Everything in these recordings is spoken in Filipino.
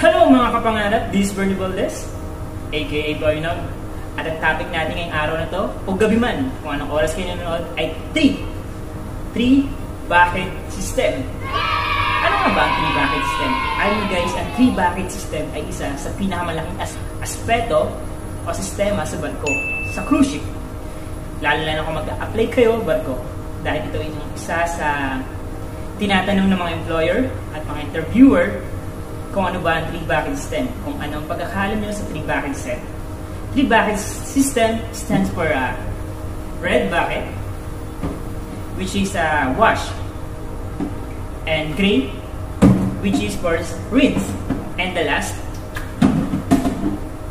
Hello mga kapangarap, this is Bernie Valdez, aka Boynog. At ang topic natin ngayong araw na to, o gabi man, kung anong oras kayo nanonood, ay 3 bucket system. Ano nga ba ang 3 bucket system? Alam mo guys, ang 3 bucket system ay isa sa pinakamalaking aspeto o sistema sa barko, sa cruise ship. Lalo na kung mag-apply kayo barko, dahil ito ay isa sa tinatanong ng mga employer at mga interviewer kung ano ba ang 3 bucket system, kung ano ang pagkakalam nyo sa 3 bucket system. 3 bucket system stands for red bucket, which is wash, and gray, which is for rinse, and the last,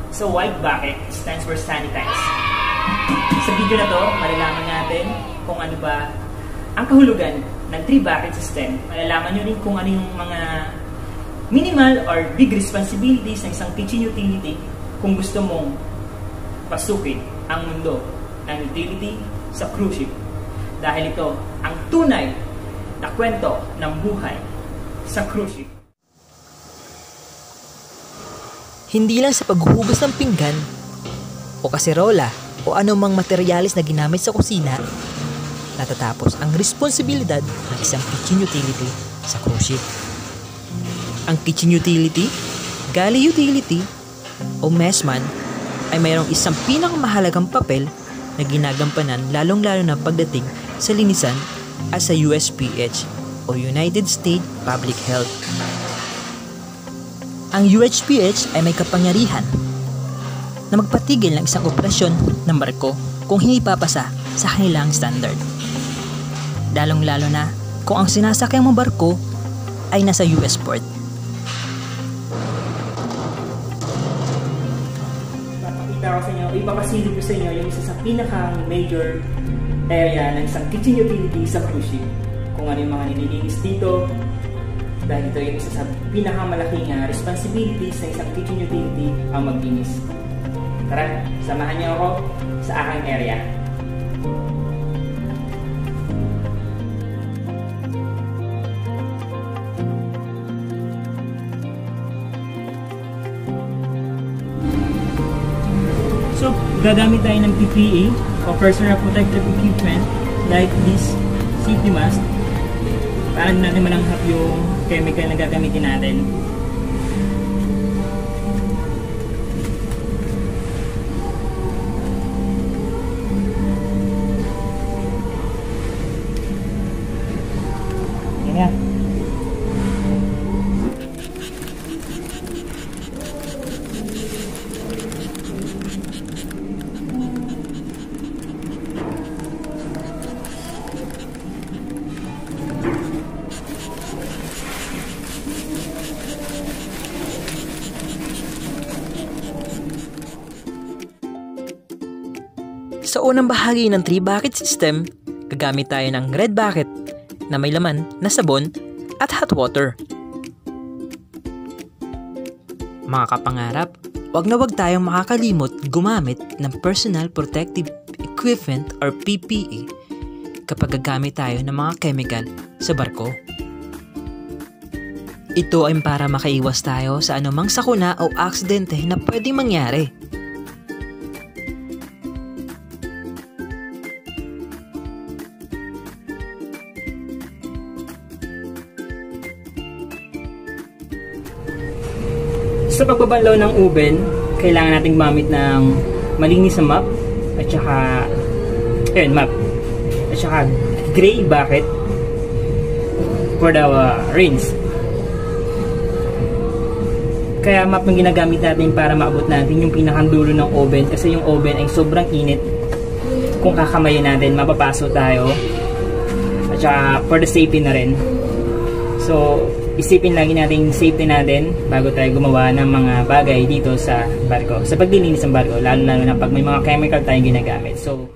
so white bucket stands for sanitize. Sa video na to, malalaman natin kung ano ba ang kahulugan ng 3 bucket system. Malalaman nyo rin kung ano yung mga minimal or big responsibilities ng isang kitchen utility kung gusto mong pasukin ang mundo ng utility sa cruise ship. Dahil ito ang tunay na kwento ng buhay sa cruise ship. Hindi lang sa paghuhugas ng pinggan o kaserola o anumang materyales na ginamit sa kusina natatapos ang responsibilidad ng isang kitchen utility sa cruise ship. Ang kitchen utility, galley utility, o messman ay mayroong isang pinakamahalagang papel na ginagampanan lalong-lalo na pagdating sa linisan at sa USPH o United States Public Health. Ang USPH ay may kapangyarihan na magpatigil ng isang operasyon ng barko kung hindi papasa sa kanilang standard. Lalong-lalo na kung ang sinasakyang mong barko ay nasa US port. Ko sa inyo, ipapasilip ko sa inyo yung isa sa pinakang major area ng isang kitchen utility sa cruise ship. Kung ano yung mga nililinis dito, dahil ito yung isa sa pinakamalaking responsibilities ng isang kitchen utility ang maglinis. Tara, samahan niyo ako sa aking area. So, gagamit tayo ng PPE o Personal Protective Equipment like this safety mask para natin malanghap yung chemical na gagamitin natin. Yan. Sa unang bahagi ng 3 bucket system, gagamit tayo ng red bucket na may laman na sabon at hot water. Mga kapangarap, wag na wag tayong makakalimot gumamit ng Personal Protective Equipment or PPE kapag gagamit tayo ng mga chemical sa barko. Ito ay para makaiwas tayo sa anumang sakuna o aksidente na pwedeng mangyari. Sa pagbabanlaw ng oven, kailangan nating gumamit ng malinis na mop at saka mop at saka gray bucket for the rinse. Kaya mop ang ginagamit natin para maabot natin yung pinakadulo ng oven kasi yung oven ay sobrang init. Kung kakamayin natin, mapapaso tayo at saka for the safety na rin. So, isipin lagi natin safety natin bago tayo gumawa ng mga bagay dito sa barko. Sa paglilinis ng barko, lalo na pag may mga chemical tayong ginagamit. So,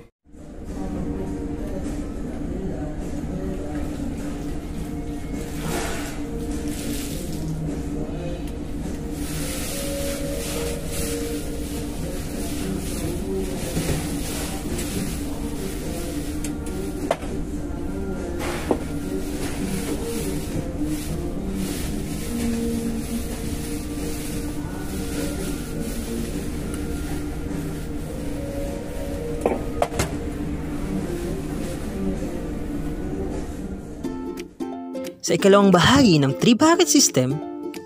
Sa ikalawang bahagi ng 3 bucket system,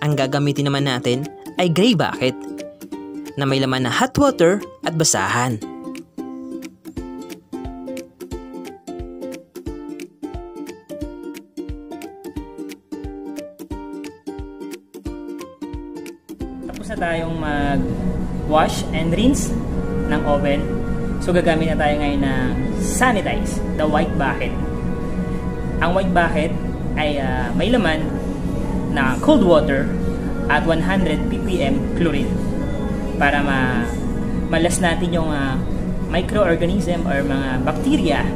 ang gagamitin naman natin ay gray bucket na may laman na hot water at basahan. Tapos na tayong mag-wash and rinse ng oven. So gagamit na tayo ngayon ng sanitize, the white bucket. Ang white bucket ay may laman na cold water at 100 ppm chlorine para malas natin yung microorganism or mga bacteria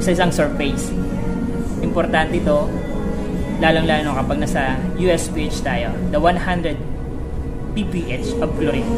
sa isang surface. Importante ito, lalong-lalo kapag nasa USPH tayo, the 100 pph of chlorine.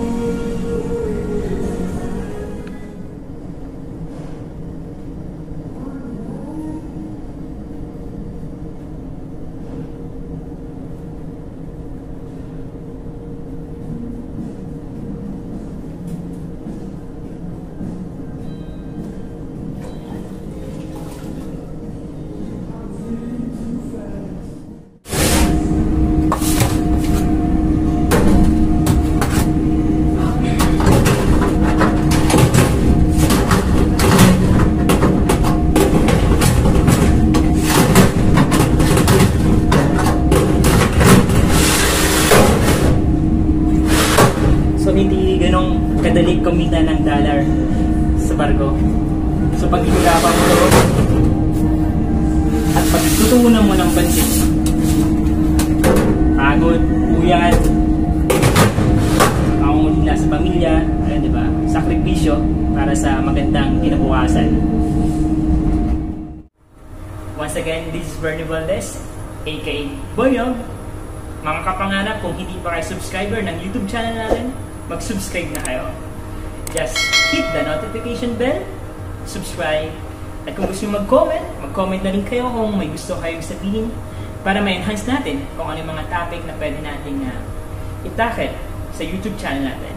Hindi ganong kadali kumita ng dollar sa barko. So pag ihirapan mo ito at pag tutuunan mo ng pansin, pagod, uyad, pangungulila sa pamilya, ayun, diba? Sakripisyo para sa magandang kinabukasan. Once again, this is Bernie Valdez, aka Boyong. Mga kapanganap, kung hindi pa kayo subscriber ng YouTube channel natin, mag-subscribe na kayo. Just hit the notification bell, subscribe, at kung gusto nyo mag-comment na rin kayo kung may gusto kayong sabihin para ma-enhance natin kung ano yung mga topic na pwede natin i-tackle sa YouTube channel natin.